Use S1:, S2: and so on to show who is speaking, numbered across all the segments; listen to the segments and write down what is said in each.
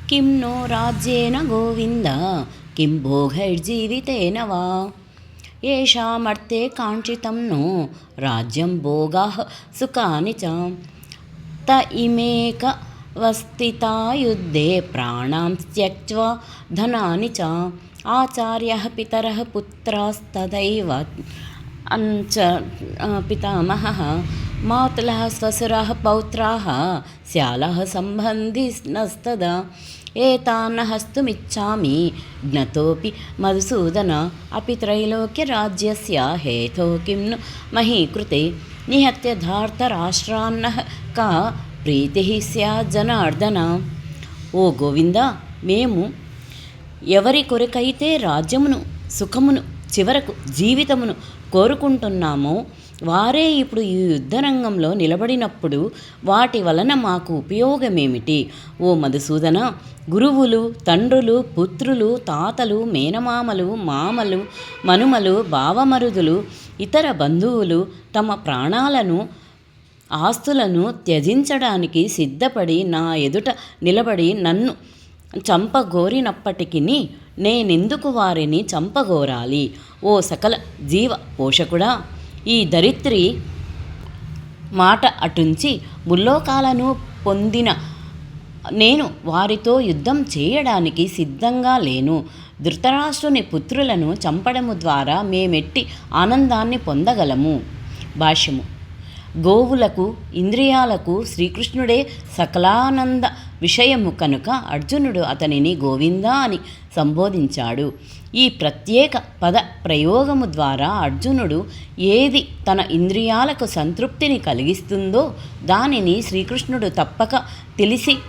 S1: किं नो राज्येन गोविन्द किं भोगैर्जीवितेन वा। येषामर्थे काङ्क्षितं नो राज्यं भोगाः सुखानि च त इमेकवस्थिता युद्धे प्राणां त्यक्त्वा धनानि च आचार्यः पितरः पुत्रास्तथैव पितामहः मातुलः स्वसुरः पौत्राः स्यालः सम्बन्धिनस्तदा एतान् हस्तुमिच्छामि ज्ञतोऽपि मधुसूदन अपि त्रैलोक्यराज्यस्य हेतोः किं नु मही कृते निहत्य धार्तराष्ट्रान्नः का ప్రీతిః స్యాత్ జనార్దన. ఓ గోవింద, మేము ఎవరి కొరకైతే రాజ్యమును సుఖమును చివరకు జీవితమును కోరుకుంటున్నామో వారే ఇప్పుడు ఈ యుద్ధరంగంలో నిలబడినప్పుడు వాటి వలన మాకు ఉపయోగమేమిటి? ఓ మధుసూదన, గురువులు, తండ్రులు, పుత్రులు, తాతలు, మేనమామలు, మామలు, మనుమలు, బావమరుదులు, ఇతర బంధువులు తమ ప్రాణాలను ఆస్తులను త్యజించడానికి సిద్ధపడి నా ఎదుట నిలబడి నన్ను చంపగోరినప్పటికీ నేనెందుకు వారిని చంపగోరాలి? ఓ సకల జీవ పోషకుడా, ఈ దరిత్రి మాట అటుంచి ముల్లోకాలను పొందిన నేను వారితో యుద్ధం చేయడానికి సిద్ధంగా లేను. ధృతరాష్ట్రుని పుత్రులను చంపడము ద్వారా మేమెట్టి ఆనందాన్ని పొందగలము? భాష్యము. గోవులకు ఇంద్రియాలకు శ్రీకృష్ణుడే సకలానంద విషయము కనుక అర్జునుడు అతనిని గోవింద అని సంబోధించాడు. ఈ ప్రత్యేక పద ప్రయోగము ద్వారా అర్జునుడు ఏది తన ఇంద్రియాలకు సంతృప్తిని కలిగిస్తుందో దానిని శ్రీకృష్ణుడు తప్పక తెలుసుకోవాలని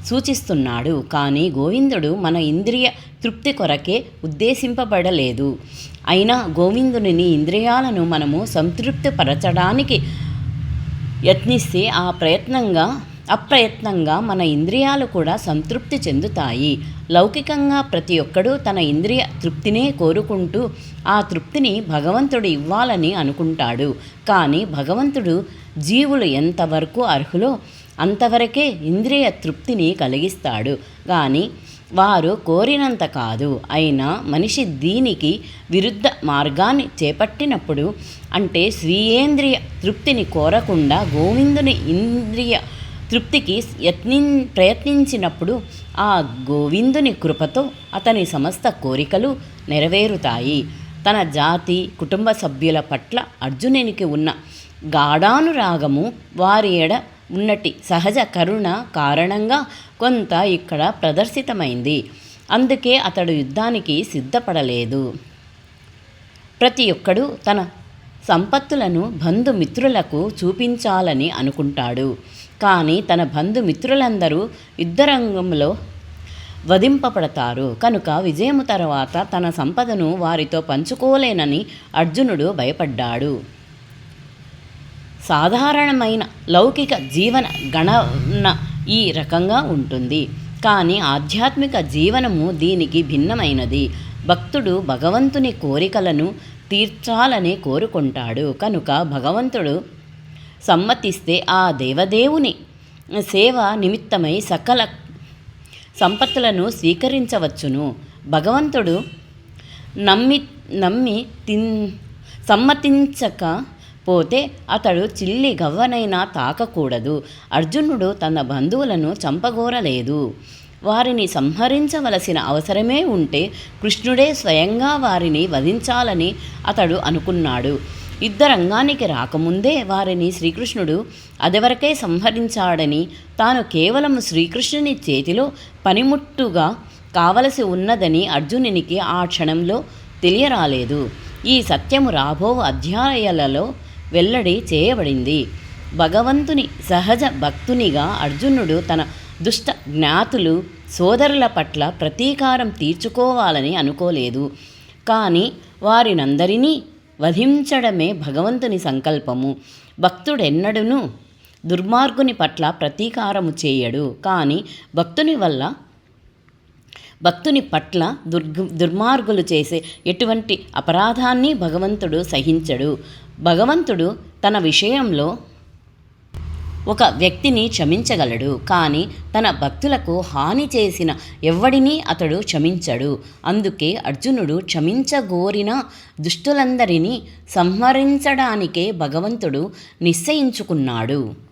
S1: సూచిస్తున్నాడు. కానీ గోవిందుడు మన ఇంద్రియ తృప్తి కొరకే ఉద్దేశింపబడలేదు. అయినా గోవిందుని ఇంద్రియాలను మనము సంతృప్తిపరచడానికి యత్నిస్తే అప్రయత్నంగా మన ఇంద్రియాలు కూడా సంతృప్తి చెందుతాయి. లౌకికంగా ప్రతి ఒక్కడూ తన ఇంద్రియ తృప్తినే కోరుకుంటూ ఆ తృప్తిని భగవంతుడు ఇవ్వాలని అనుకుంటాడు. కానీ భగవంతుడు జీవులు ఎంతవరకు అర్హులో అంతవరకే ఇంద్రియ తృప్తిని కలిగిస్తాడు కానీ వారు కోరినంత కాదు. అయినా మనిషి దీనికి విరుద్ధ మార్గాన్ని చేపట్టినప్పుడు, అంటే స్వీయేంద్రియ తృప్తిని కోరకుండా గోవిందుని ఇంద్రియ తృప్తికి ప్రయత్నించినప్పుడు ఆ గోవిందుని కృపతో అతని సమస్త కోరికలు నెరవేరుతాయి. తన జాతి కుటుంబ సభ్యుల పట్ల అర్జునునికి ఉన్న గాఢానురాగము, వారి ఎడ ఉన్నటి సహజ కరుణ కారణంగా కొంత ఇక్కడ ప్రదర్శితమైంది. అందుకే అతడు యుద్ధానికి సిద్ధపడలేదు. ప్రతి ఒక్కడు తన సంపత్తులను బంధుమిత్రులకు చూపించాలని అనుకుంటాడు. కానీ తన బంధుమిత్రులందరూ యుద్ధరంగంలో వధింపబడతారు కనుక విజయము తర్వాత తన సంపదను వారితో పంచుకోలేనని అర్జునుడు భయపడ్డాడు. సాధారణమైన లౌకిక జీవన గణన ఈ రకంగా ఉంటుంది. కానీ ఆధ్యాత్మిక జీవనము దీనికి భిన్నమైనది. భక్తుడు భగవంతుని కోరికలను తీర్చాలని కోరుకుంటాడు కనుక భగవంతుడు సమ్మతిస్తే ఆ దేవదేవుని సేవ నిమిత్తమై సకల సంపత్తులను స్వీకరించవచ్చును. భగవంతుడు సమ్మతించకపోతే అతడు చిల్లి గవ్వనైనా తాకకూడదు. అర్జునుడు తన బంధువులను చంపగోరలేదు. వారిని సంహరించవలసిన అవసరమే ఉంటే కృష్ణుడే స్వయంగా వారిని వధించాలని అతడు అనుకున్నాడు. యుద్ధరంగానికి రాకముందే వారిని శ్రీకృష్ణుడు అదివరకే సంహరించాడని, తాను కేవలం శ్రీకృష్ణుని చేతిలో పనిముట్టుగా కావలసి ఉన్నదని అర్జునునికి ఆ క్షణంలో తెలియరాలేదు. ఈ సత్యము రాబో అధ్యాయాలలో వెల్లడి చేయబడింది. భగవంతుని సహజ భక్తునిగా అర్జునుడు తన దుష్ట జ్ఞాతులు సోదరుల పట్ల ప్రతీకారం తీర్చుకోవాలని అనుకోలేదు. కానీ వారినందరినీ వధించడమే భగవంతుని సంకల్పము. భక్తుడెన్నడూనూ దుర్మార్గుని పట్ల ప్రతీకారము చేయడు. కానీ భక్తుని పట్ల దుర్మార్గులు చేసే ఎటువంటి అపరాధాన్ని భగవంతుడు సహించడు. భగవంతుడు తన విషయంలో ఒక వ్యక్తిని క్షమించగలడు, కానీ తన భక్తులకు హాని చేసిన ఎవ్వడినీ అతడు క్షమించడు. అందుకే అర్జునుడు క్షమించగోరిన దుష్టులందరినీ సంహరించడానికే భగవంతుడు నిశ్చయించుకున్నాడు.